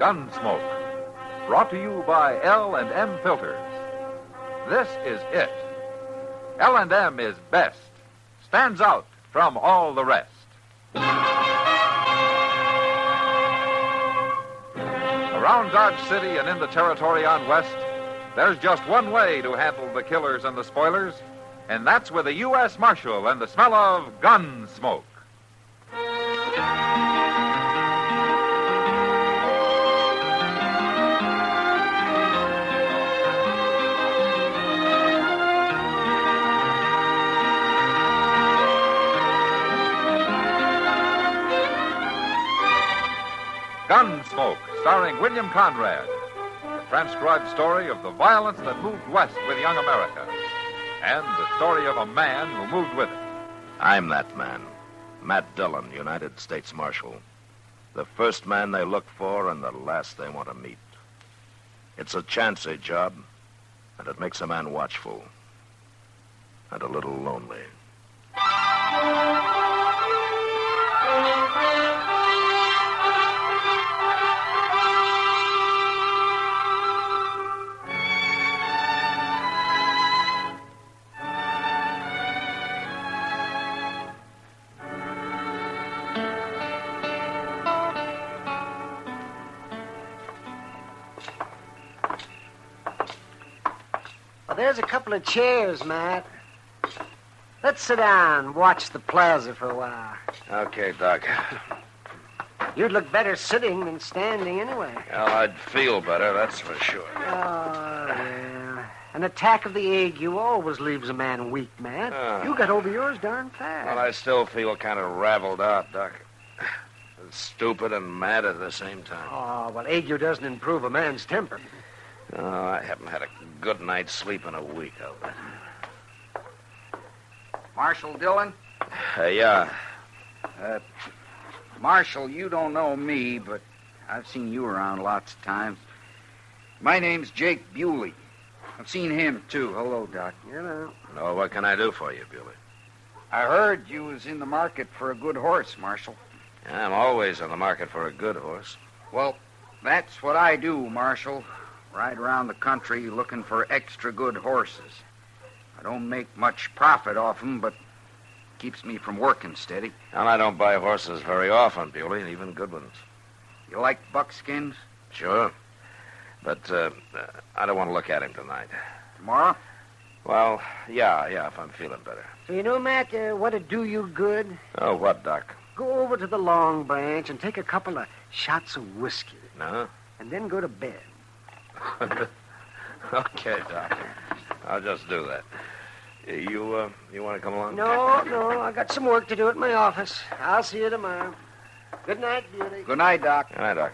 Gunsmoke. Brought to you by L&M Filters. This is it. L&M is best. Stands out from all the rest. Around Dodge City and in the territory on West, there's just one way to handle the killers and the spoilers, and that's with a U.S. Marshal and the smell of gun smoke. Gunsmoke, starring William Conrad. The transcribed story of the violence that moved west with young America. And the story of a man who moved with it. I'm that man. Matt Dillon, United States Marshal. The first man they look for and the last they want to meet. It's a chancy job, and it makes a man watchful. And a little lonely. Well, there's a couple of chairs, Matt. Let's sit down and watch the plaza for a while. Okay, Doc. You'd look better sitting than standing anyway. Well, I'd feel better, that's for sure. Oh, well. An attack of the ague always leaves a man weak, Matt. You got over yours darn fast. Well, I still feel kind of raveled out, Doc. Stupid and mad at the same time. Oh, well, ague doesn't improve a man's temper. Oh, I haven't had a good night's sleep in a week, I'll bet. Marshal Dillon? Yeah. Marshal, you don't know me, but I've seen you around lots of times. My name's Jake Bewley. I've seen him, too. Hello, Doc. You know. Oh, what can I do for you, Bewley? I heard you was in the market for a good horse, Marshal. Yeah, I'm always in the market for a good horse. Well, that's what I do, Marshal. Ride around the country looking for extra good horses. I don't make much profit off them, but keeps me from working steady. And I don't buy horses very often, Bewley, even good ones. You like buckskins? Sure. But I don't want to look at him tonight. Tomorrow? Well, yeah, if I'm feeling better. So, you know, Matt, what'd do you good? Oh, what, Doc? Go over to the Long Branch and take a couple of shots of whiskey. No? And then go to bed. Okay, Doc. I'll just do that. You want to come along? No, I got some work to do at my office. I'll see you tomorrow. Good night, Beauty. Good night, Doc. Good night, Doc.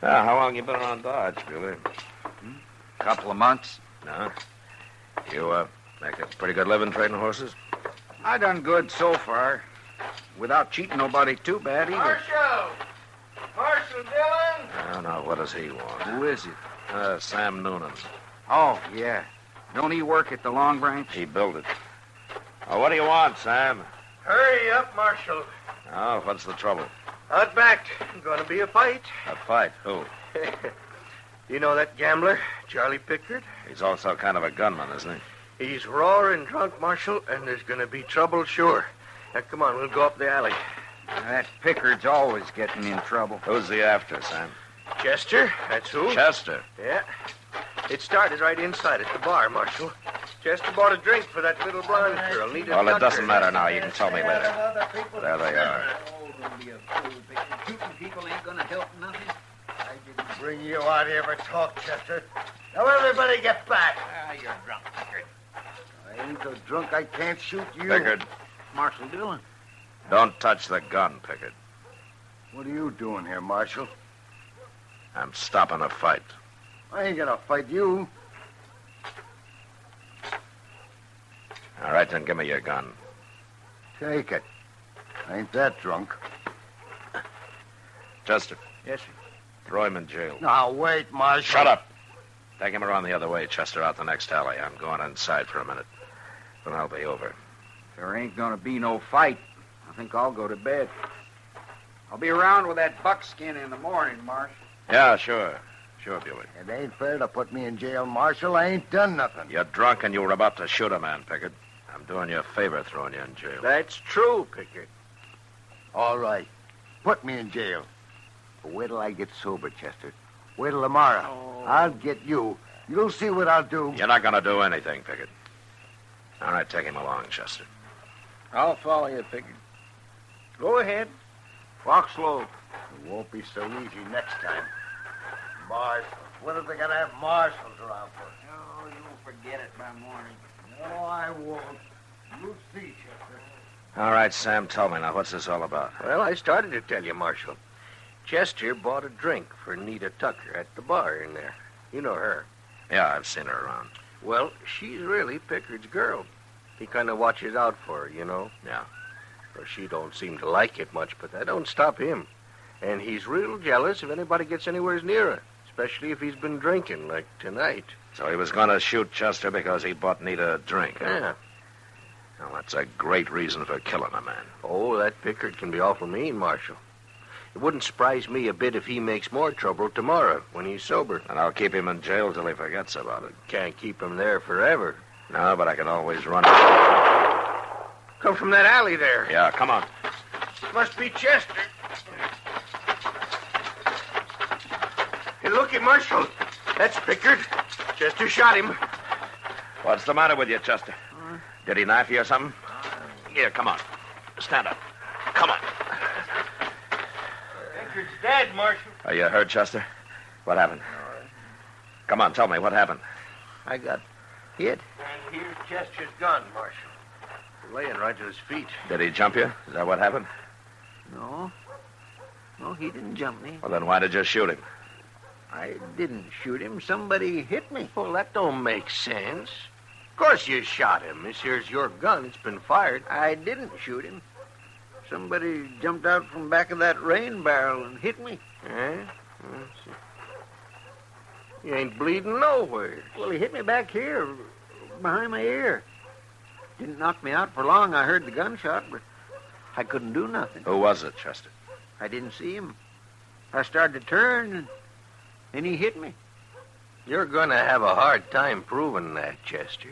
How long you been around Dodge, Bewley? Couple of months. No? You make a pretty good living trading horses? I done good so far. Without cheating nobody too bad either. Marshal Dillon? Oh, no, what does he want? Who is it? Sam Noonan. Oh, yeah. Don't he work at the Long Branch? He built it. Oh, what do you want, Sam? Hurry up, Marshal. Oh, what's the trouble? Outbacked. Gonna be a fight. A fight? Who? You know that gambler, Charlie Pickard? He's also kind of a gunman, isn't he? He's roaring drunk, Marshal, and there's gonna be trouble, sure. Now, come on, we'll go up the alley. That Pickard's always getting in trouble. Who's he after, Sam? Chester, that's who. Chester. Yeah. It started right inside at the bar, Marshal. Chester bought a drink for that little blonde girl. Needed Well, it tucker. doesn't matter now. You can tell me later. There they are. Don't be a fool, Pickard. Shooting people ain't gonna help nothing. I didn't bring you out here for talk, Chester. Now, everybody get back. You're drunk, Pickard. I ain't so drunk I can't shoot you. Pickard, Marshal Dillon. don't touch the gun, Pickard. What are you doing here, Marshal? I'm stopping a fight. I ain't gonna fight you. All right, then give me your gun. Take it. I ain't that drunk. Chester, Yes, sir. throw him in jail. Now, wait, Marshal. Shut up. Take him around the other way, Chester, out the next alley. I'm going inside for a minute. Then I'll be over. There ain't gonna be no fight. I think I'll go to bed. I'll be around with that buckskin in the morning, Marsh. Yeah, sure. Sure, Buick. It ain't fair to put me in jail, Marshal. I ain't done nothing. You're drunk and you were about to shoot a man, Pickard. I'm doing you a favor throwing you in jail. That's true, Pickard. All right. Put me in jail. But wait till I get sober, Chester. Wait till tomorrow. Oh. I'll get you. You'll see what I'll do. You're not going to do anything, Pickard. All right, take him along, Chester. I'll follow you, Pickard. Go ahead. Walk slow. It won't be so easy next time. Marshals. What are they going to have marshals around for? Oh, you won't forget it by morning. No, I won't. You'll see, Chester. All right, Sam, tell me now, what's this all about? Well, I started to tell you, Marshal. Chester bought a drink for Nita Tucker at the bar in there. You know her. Yeah, I've seen her around. Well, she's really Pickard's girl. He kind of watches out for her, you know. Yeah. Well, she don't seem to like it much, but that don't stop him. And he's real jealous if anybody gets anywhere near her, especially if he's been drinking, like tonight. So he was going to shoot Chester because he bought Nita a drink, huh? Yeah. Well, that's a great reason for killing a man. Oh, that Pickard can be awful mean, Marshal. It wouldn't surprise me a bit if he makes more trouble tomorrow when he's sober. And I'll keep him in jail till he forgets about it. Can't keep him there forever. No, but I can always run. Come from that alley there. Yeah, come on. Must be Chester. Hey, looky, Marshal. That's Pickard. Chester shot him. What's the matter with you, Chester? Did he knife you or something? Here, come on. Stand up. Come on. Pickard's dead, Marshal. Are you hurt, Chester? What happened? Come on, tell me, what happened? I got hit. And here's Chester's gun, Marshal. Laying right to his feet. Did he jump you? Is that what happened? No. No, he didn't jump me. Well, then why did you shoot him? I didn't shoot him. Somebody hit me. Well, that don't make sense. Of course you shot him. This here's your gun. It's been fired. I didn't shoot him. Somebody jumped out from back of that rain barrel and hit me. Eh? You ain't bleeding nowhere. Well, he hit me back here, behind my ear. Didn't knock me out for long. I heard the gunshot, but I couldn't do nothing. Who was it, Chester? I didn't see him. I started to turn, and he hit me. You're going to have a hard time proving that, Chester.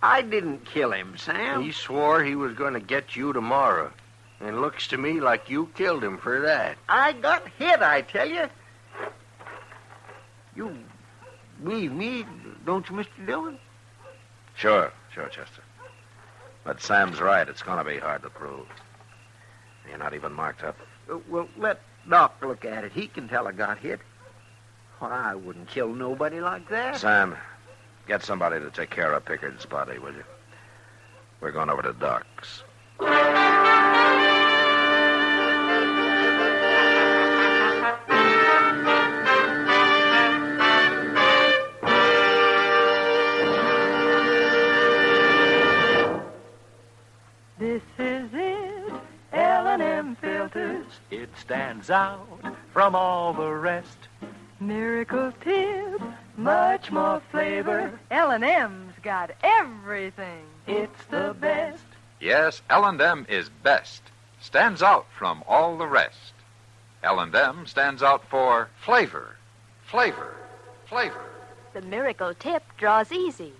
I didn't kill him, Sam. He swore he was going to get you tomorrow. And looks to me like you killed him for that. I got hit, I tell you. You believe me, don't you, Mr. Dillon? Sure, Chester. But Sam's right. It's going to be hard to prove. You're not even marked up. Well, let Doc look at it. He can tell I got hit. Well, I wouldn't kill nobody like that. Sam, get somebody to take care of Pickard's body, will you? We're going over to Doc's. This is it, L&M filters. It stands out from all the rest. Miracle tip, much more flavor. L&M's got everything. It's the best. Yes, L&M is best. Stands out from all the rest. L&M stands out for flavor, flavor, flavor. The Miracle Tip draws easy.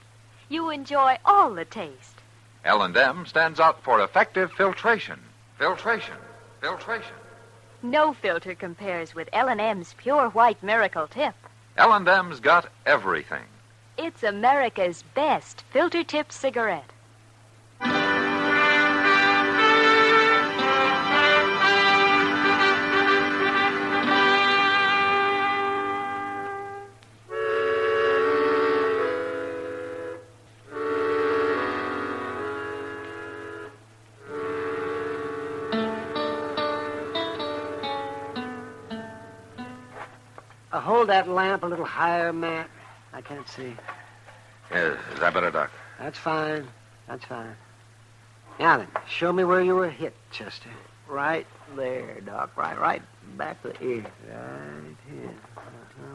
You enjoy all the taste. L&M stands out for effective filtration, filtration, filtration. No filter compares with L&M's pure white Miracle Tip. L&M's got everything. It's America's best filter tip cigarette. Hold that lamp a little higher, Matt. I can't see. Is that better, Doc? That's fine. That's fine. Now then, show me where you were hit, Chester. Right there, Doc. Right back of the ear. Right here.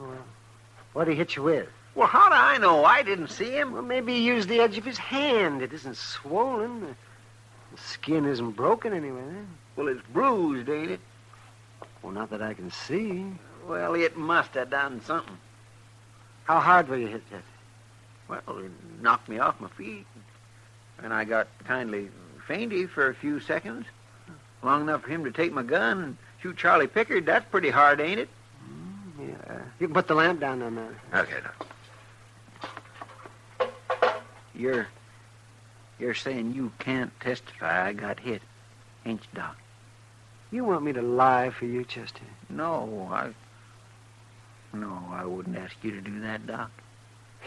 Well, what did he hit you with? Well, how do I know? I didn't see him. Well, maybe he used the edge of his hand. It isn't swollen. The skin isn't broken anyway. Well, it's bruised, ain't it? Well, not that I can see. Well, it must have done something. How hard were you hit, Chester? Well, it knocked me off my feet. And I got kindly fainty for a few seconds. Long enough for him to take my gun and shoot Charlie Pickard. That's pretty hard, ain't it? Yeah. You can put the lamp down on that. Okay, Doc. You're saying you can't testify I got hit, ain't you, Doc? You want me to lie for you, Chester? No, I wouldn't ask you to do that, Doc.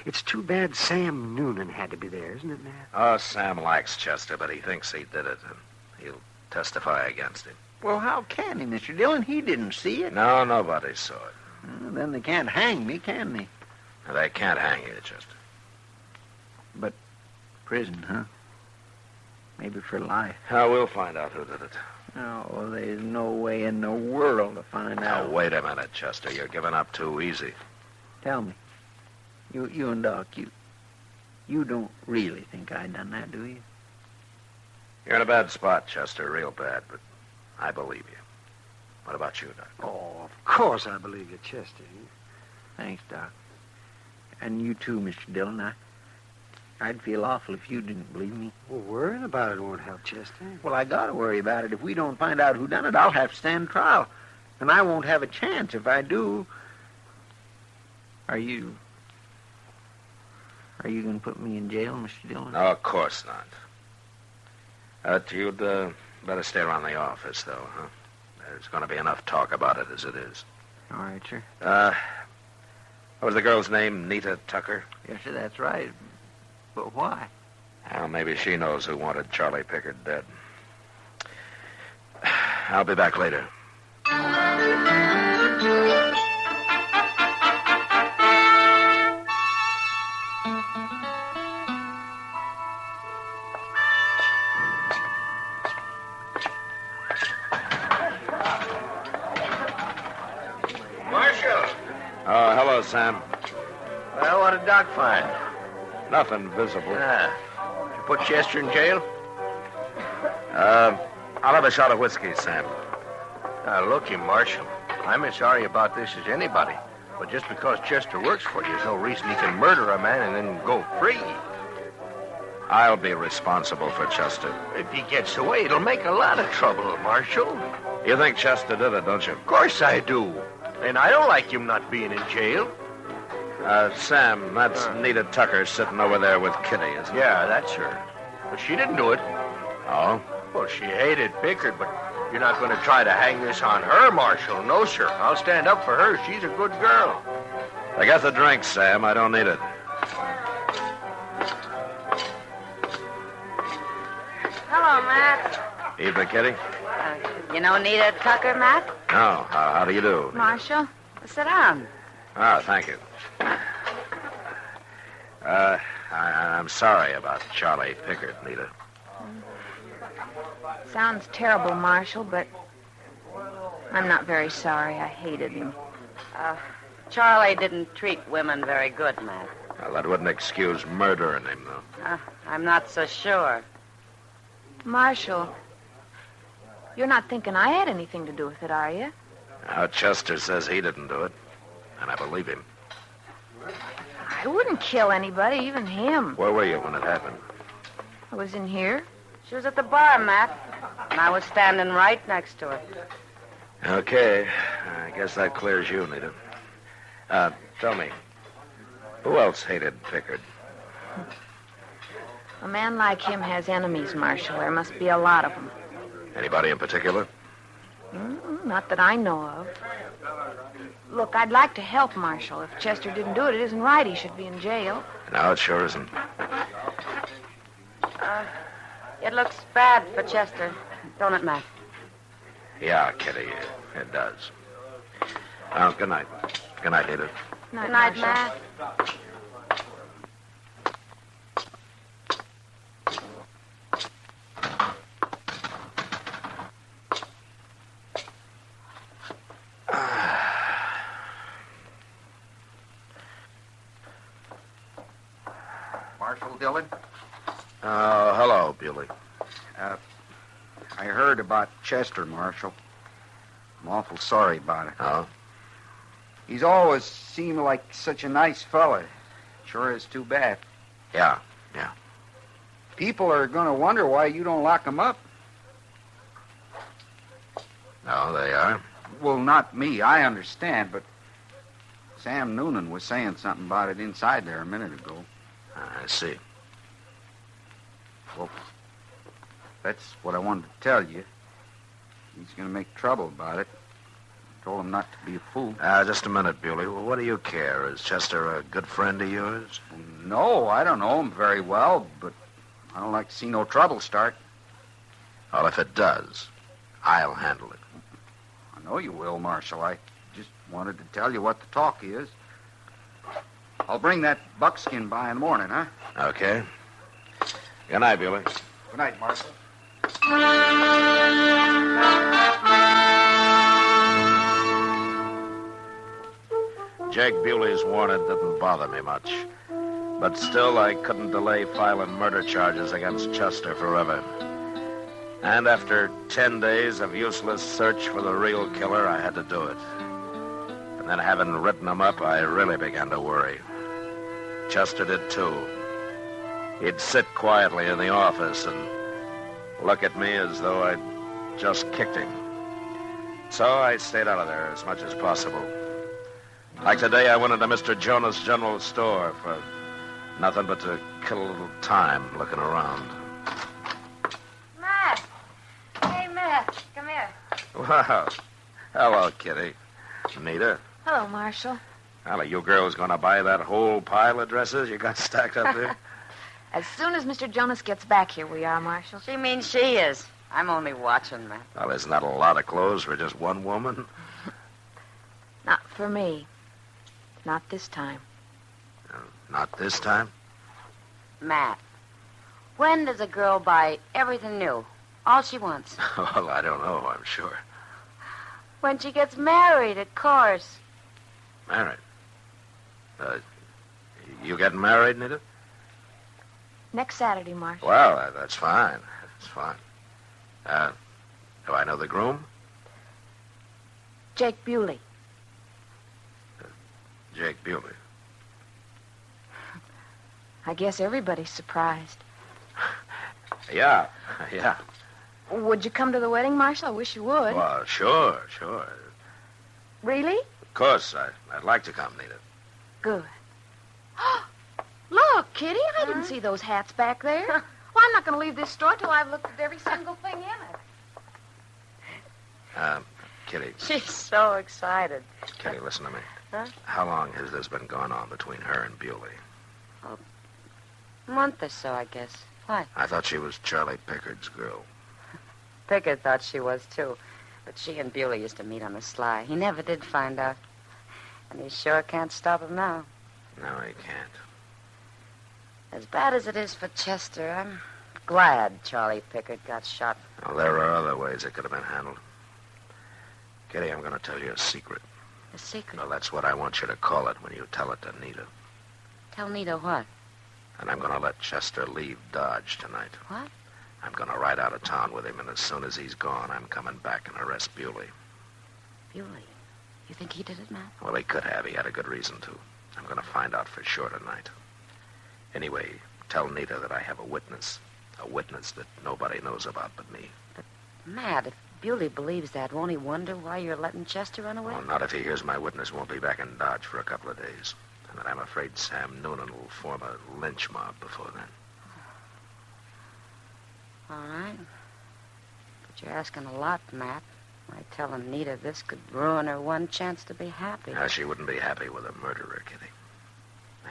It's too bad Sam Noonan had to be there, isn't it, Matt? Oh, Sam likes Chester, but he thinks he did it, and he'll testify against him. Well, how can he, Mr. Dillon? He didn't see it. No, nobody saw it. Well, then they can't hang me, can they? They can't hang you, Chester. But prison, huh? Maybe for life. We'll find out who did it. Oh, there's no way in the world to find Now, out. wait a minute, Chester. You're giving up too easy. Tell me. You and Doc, you don't really think I done that, do you? You're in a bad spot, Chester, real bad, but I believe you. What about you, Doc? Oh, of course I believe you, Chester. Thanks, Doc. And you too, Mr. Dillon. I'd feel awful if you didn't believe me. Well, worrying about it won't help, Chester. Well, I gotta worry about it. If we don't find out who done it, I'll have to stand trial. And I won't have a chance if I do. Are you gonna put me in jail, Mr. Dillon? No, of course not. You'd better stay around the office, though, huh? There's going to be enough talk about it as it is. All right, sir. What was the girl's name? Nita Tucker? Yes, sir, that's right. But why? Well, maybe she knows who wanted Charlie Pickard dead. I'll be back later. Marshal! Oh, hello, Sam. Well, what did Doc find? Nothing visible. Did you put Chester in jail? I'll have a shot of whiskey, Sam. Now, looky, Marshal. I'm as sorry about this as anybody. But just because Chester works for you, there's no reason he can murder a man and then go free. I'll be responsible for Chester. If he gets away, it'll make a lot of trouble, Marshal. You think Chester did it, don't you? Of course I do. And I don't like him not being in jail. Sam, that's Nita Tucker sitting over there with Kitty, isn't it? Yeah, that's her. But she didn't do it. Oh? Well, she hated Pickard, but you're not going to try to hang this on her, Marshal. No, sir. I'll stand up for her. She's a good girl. I got the drink, Sam. I don't need it. Hello, Matt. Evening, Kitty. You know Nita Tucker, Matt? No. How do you do? Marshal, sit down. Thank you. I'm sorry about Charlie Pickard, Nita. Sounds terrible, Marshal, but I'm not very sorry. I hated him. Charlie didn't treat women very good, Matt. Well, that wouldn't excuse murdering him, though. I'm not so sure. Marshal, you're not thinking I had anything to do with it, are you? Now, Chester says he didn't do it, and I believe him. I wouldn't kill anybody, even him. Where were you when it happened? I was in here. She was at the bar, Matt, and I was standing right next to her. Okay. I guess that clears you, Nita. Tell me, who else hated Pickard? A man like him has enemies, Marshal. There must be a lot of them. Anybody in particular? Not that I know of. Look, I'd like to help Marshal. If Chester didn't do it, it isn't right he should be in jail. No, it sure isn't. It looks bad for Chester, don't it, Matt? Yeah, Kitty, it does. Well, good night. Good night, Nita. Good night, Matt. Marshal Dillon? Hello, Bewley. I heard about Chester, Marshal. I'm awful sorry about it. Oh? He's always seemed like such a nice fella. Sure is too bad. Yeah. People are going to wonder why you don't lock him up. No, they are. Well, not me. I understand, but Sam Noonan was saying something about it inside there a minute ago. I see. Well, that's what I wanted to tell you. He's going to make trouble about it. I told him not to be a fool. Just a minute, Bewley. Well, what do you care? Is Chester a good friend of yours? No, I don't know him very well, but I don't like to see no trouble start. Well, if it does, I'll handle it. I know you will, Marshal. I just wanted to tell you what the talk is. I'll bring that buckskin by in the morning, huh? Okay. Good night, Bewley. Good night, Marshal. Jake Bewley's warning didn't bother me much. But still, I couldn't delay filing murder charges against Chester forever. And after 10 days of useless search for the real killer, I had to do it. And then having written him up, I really began to worry. Chester did too. He'd sit quietly in the office and look at me as though I'd just kicked him. So I stayed out of there as much as possible. Like today, I went into Mr. Jonas' general store for nothing but to kill a little time looking around. Matt! Hey, Matt, come here. Wow. Hello, Kitty. Nita. Hello, Marshal. Well, are you girls going to buy that whole pile of dresses you got stacked up there? As soon as Mr. Jonas gets back here, we are, Marshal. She means she is. I'm only watching, Matt. Well, isn't that a lot of clothes for just one woman? Not for me. Not this time. Not this time? Matt, when does a girl buy everything new? All she wants? Well, I don't know, I'm sure. When she gets married, of course. Married? You getting married, Nita? Next Saturday, Marshal. Well, that's fine. That's fine. Do I know the groom? Jake Bewley. Jake Bewley. I guess everybody's surprised. Yeah. Would you come to the wedding, Marshal? I wish you would. Well, sure. Really? Of course, I'd like to come, Nita. Good. Look, Kitty, I didn't see those hats back there. Well, I'm not going to leave this store till I've looked at every single thing in it. Kitty. She's so excited. Kitty, listen to me. Huh? How long has this been going on between her and Bewley? A month or so, I guess. What? I thought she was Charlie Pickard's girl. Pickard thought she was, too. But she and Bewley used to meet on the sly. He never did find out. And he sure can't stop him now. No, he can't. As bad as it is for Chester, I'm glad Charlie Pickard got shot. Well, there are other ways it could have been handled. Kitty, I'm going to tell you a secret. A secret? Well, that's what I want you to call it when you tell it to Nita. Tell Nita what? And I'm going to let Chester leave Dodge tonight. What? I'm going to ride out of town with him, and as soon as he's gone, I'm coming back and arrest Bewley. Bewley? You think he did it, Matt? Well, he could have. He had a good reason to. I'm going to find out for sure tonight. Anyway, tell Nita that I have a witness that nobody knows about but me. But, Matt, if Bewley believes that, won't he wonder why you're letting Chester run away? Well, not if he hears my witness won't be back in Dodge for a couple of days. And that I'm afraid Sam Noonan will form a lynch mob before then. All right. But you're asking a lot, Matt. By telling Nita this could ruin her one chance to be happy. Now, she wouldn't be happy with a murderer, Kitty.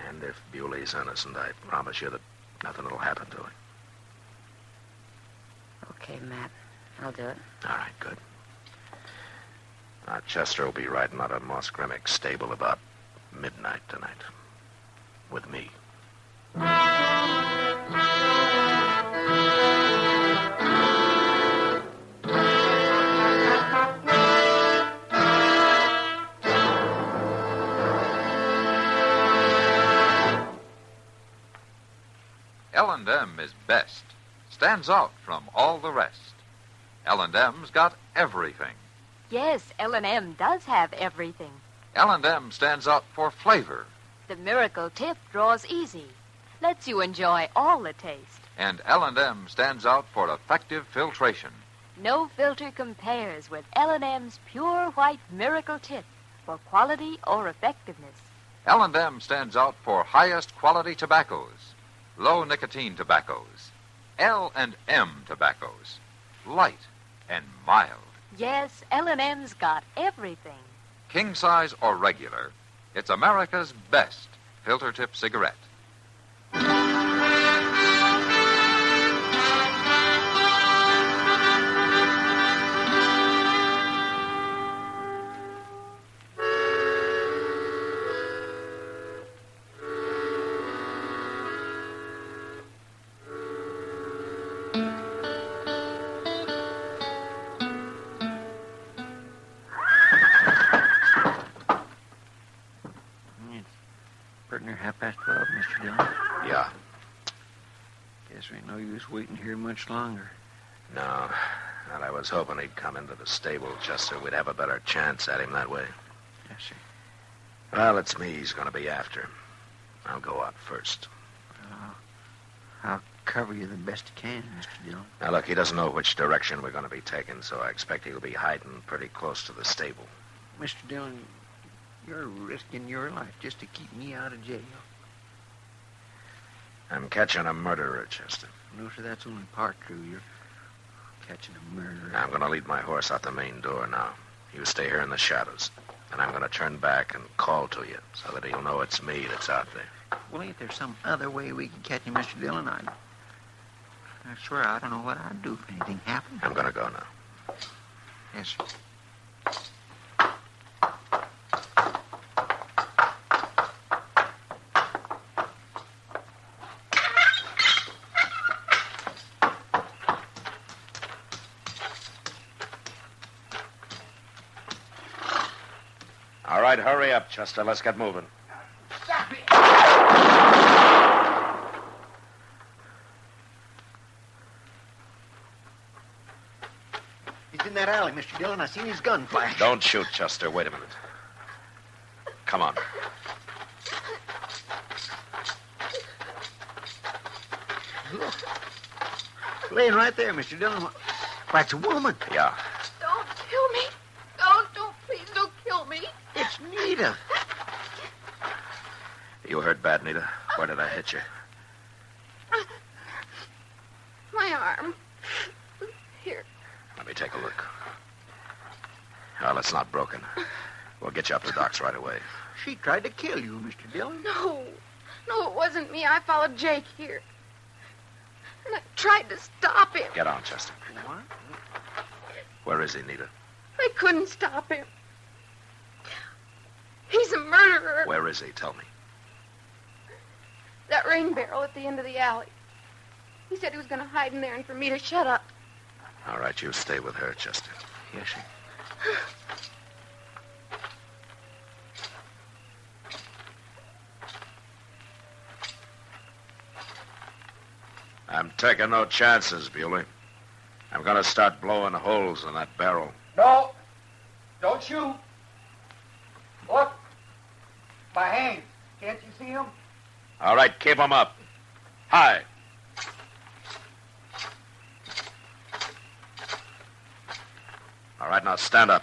And if Bewley's innocent, I promise you that nothing will happen to him. Okay, Matt. I'll do it. All right, good. Now, Chester will be riding out of Moss Grimmick's stable about midnight tonight. With me. L&M is best. Stands out from all the rest. L&M's got everything. Yes, L&M does have everything. L&M stands out for flavor. The Miracle Tip draws easy, lets you enjoy all the taste. And L&M stands out for effective filtration. No filter compares with L&M's pure white Miracle Tip for quality or effectiveness. L&M stands out for highest quality tobaccos, low nicotine tobaccos, L&M tobaccos, light and mild. Yes, L&M's got everything. King size or regular, it's America's best filter tip cigarette. Pretty near 12:30, Mr. Dillon. Yeah. Guess there ain't no use waiting here much longer. No. And I was hoping he'd come into the stable, Chester. We'd have a better chance at him that way. Yes, sir. Well, it's me he's going to be after. I'll go out first. I'll cover you the best I can, Mr. Dillon. Now, look, he doesn't know which direction we're going to be taking, so I expect he'll be hiding pretty close to the stable. Mr. Dillon, you're risking your life just to keep me out of jail. I'm catching a murderer, Chester. No, sir, that's only part true. You're catching a murderer. I'm going to lead my horse out the main door now. You stay here in the shadows. And I'm going to turn back and call to you so that he'll know it's me that's out there. Well, ain't there some other way we can catch him, Mr. Dillon? I swear I don't know what I'd do if anything happened. I'm going to go now. Yes, sir. All right, hurry up, Chester. Let's get moving. Stop it! He's in that alley, Mr. Dillon. I seen his gun flash. Don't shoot, Chester. Wait a minute. Come on. Look. Laying right there, Mr. Dillon. That's a woman. Yeah. Don't kill me. Don't, please don't kill me. It's Nita. You hurt bad, Nita. Where did I hit you? My arm. Here. Let me take a look. Well, it's not broken. We'll get you up to Doc's right away. She tried to kill you, Mr. Dillon. No, it wasn't me. I followed Jake here. And I tried to stop him. Get on, Chester. What? Where is he, Nita? I couldn't stop him. He's a murderer. Where is he? Tell me. That rain barrel at the end of the alley. He said he was going to hide in there and for me to shut up. All right, you stay with her, Chester. Yes, sir. I'm taking no chances, Bewley. I'm going to start blowing holes in that barrel. No. Don't shoot. Look. My hands. Can't you see them? All right, keep them up. High. All right, now stand up.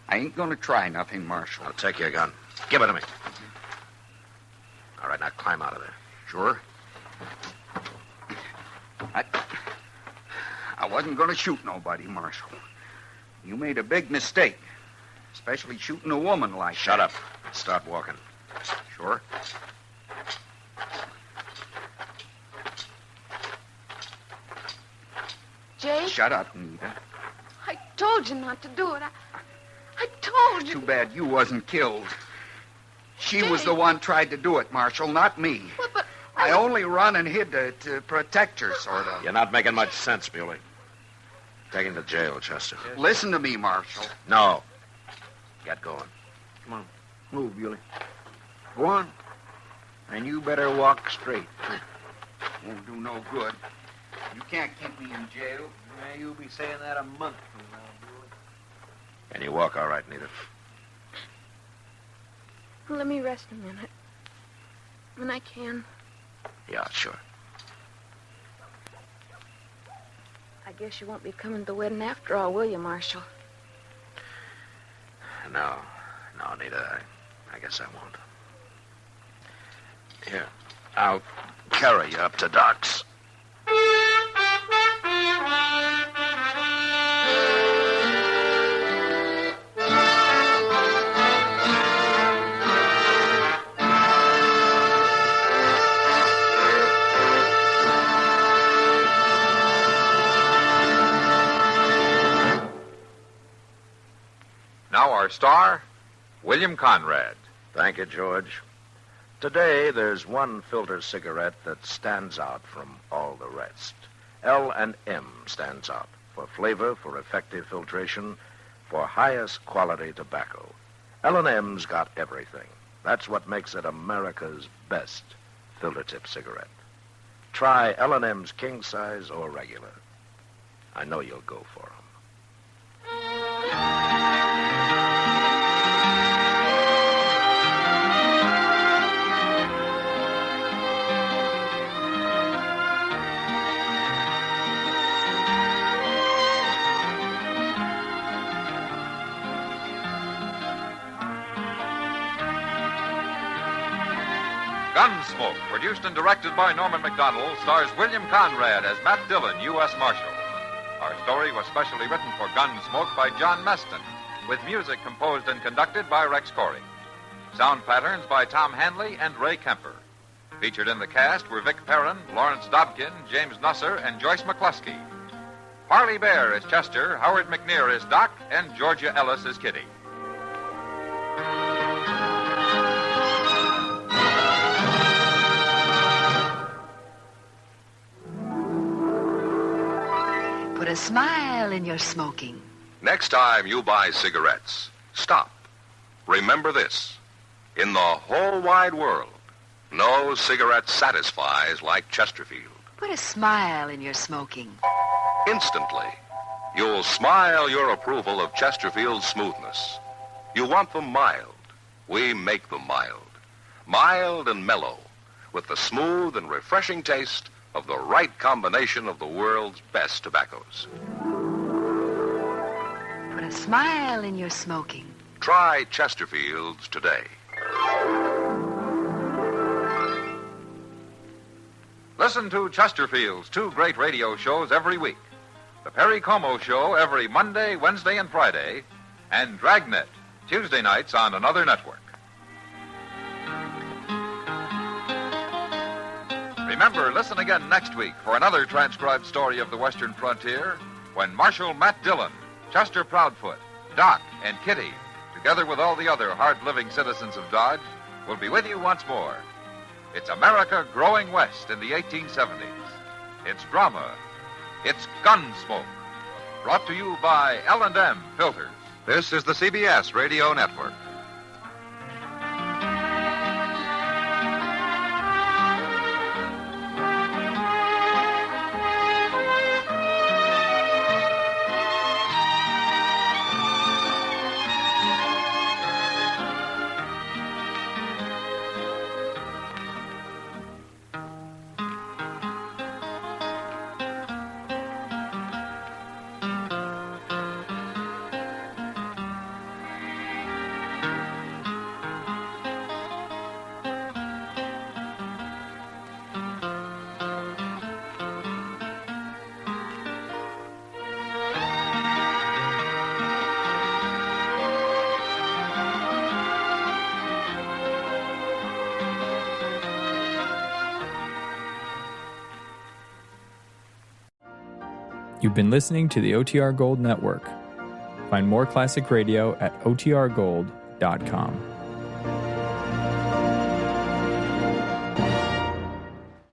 I ain't going to try nothing, Marshal. I'll take your gun. Give it to me. All right, now climb out of there. Sure. I wasn't going to shoot nobody, Marshal. You made a big mistake, especially shooting a woman like that. Shut up. Start walking. Sure. Jake, Shut up, Nita. I told you not to do it. I told you. Too bad you wasn't killed. She was Jake. the one tried to do it, Marshal, not me. But I only run and hid to protect her, sort of. You're not making much sense, Bewley. Take him to jail, Chester. Listen to me, Marshal. No. Get going. Come on. Move, Bewley. Go on. And you better walk straight. Won't do no good. You can't keep me in jail. Yeah, you'll be saying that a month from now, boy. Can you walk all right, Nita? Let me rest a minute. When I can. Yeah, sure. I guess you won't be coming to the wedding after all, will you, Marshal? No, Nita, I guess I won't. Here, I'll carry you up to Doc's. Now our star, William Conrad. Thank you, George. Today, there's one filter cigarette that stands out from all the rest. L&M stands out for flavor, for effective filtration, for highest quality tobacco. L&M's got everything. That's what makes it America's best filter tip cigarette. Try L&M's king size or regular. I know you'll go for 'em. Gunsmoke, produced and directed by Norman McDonald, stars William Conrad as Matt Dillon, U.S. Marshal. Our story was specially written for Gunsmoke by John Meston, with music composed and conducted by Rex Corey. Sound patterns by Tom Hanley and Ray Kemper. Featured in the cast were Vic Perrin, Lawrence Dobkin, James Nusser, and Joyce McCluskey. Harley Bear is Chester, Howard McNear is Doc, and Georgia Ellis is Kitty. Put a smile in your smoking. Next time you buy cigarettes, stop. Remember this. In the whole wide world, no cigarette satisfies like Chesterfield. Put a smile in your smoking. Instantly, you'll smile your approval of Chesterfield's smoothness. You want them mild. We make them mild. Mild and mellow, with the smooth and refreshing taste of the right combination of the world's best tobaccos. Put a smile in your smoking. Try Chesterfield's today. Listen to Chesterfield's two great radio shows every week. The Perry Como Show every Monday, Wednesday, and Friday, and Dragnet, Tuesday nights on another network. Remember, listen again next week for another transcribed story of the Western frontier when Marshal Matt Dillon, Chester Proudfoot, Doc, and Kitty, together with all the other hard-living citizens of Dodge, will be with you once more. It's America growing west in the 1870s. It's drama. It's Gunsmoke. Brought to you by L&M Filters. This is the CBS Radio Network. You've been listening to the OTR Gold Network. Find more classic radio at otrgold.com.